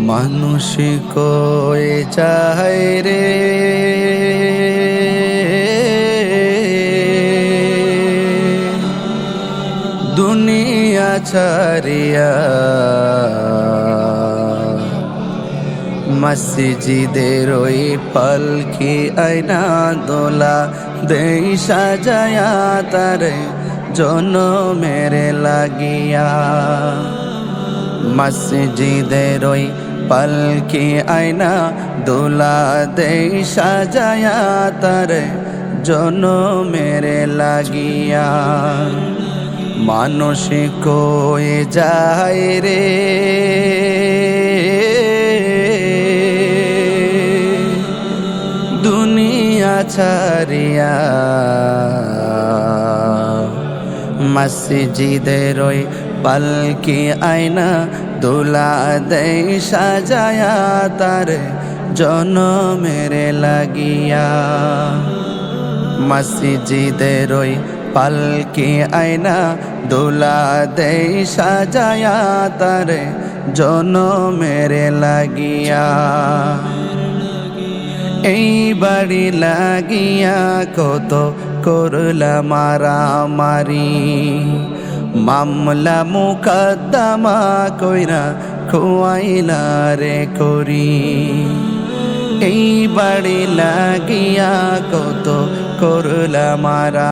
মানুষ কয়ে যায় রে দুনিয়া ছাড়িয়া, মসজিদের ওই পালকি আয়না দোলা দেই সাজায়া তারে জনমের লাগিয়া। মসজিদের ওই পালকি আয়না দোলা দেই সাজায়া তারে জনমের লাগিয়া। মানুষ কয়ে যায় রে দুনিয়া ছাড়িয়া, মসজিদের ওই পালকি আয়না দোলা দেই সাজায়া তার জনমের লাগিয়া। মসজিদের ওই পালকি আয়না দোলা দেই সাজায়া তার জনমের লাগিয়া। এই বাড়ি লাগিয়া কত করলা মারামারি, মামলা মুকদ্দমা কইরা খুয়াইলা রে করি। এই বাড়ি লাগিয়া কত করলা মারা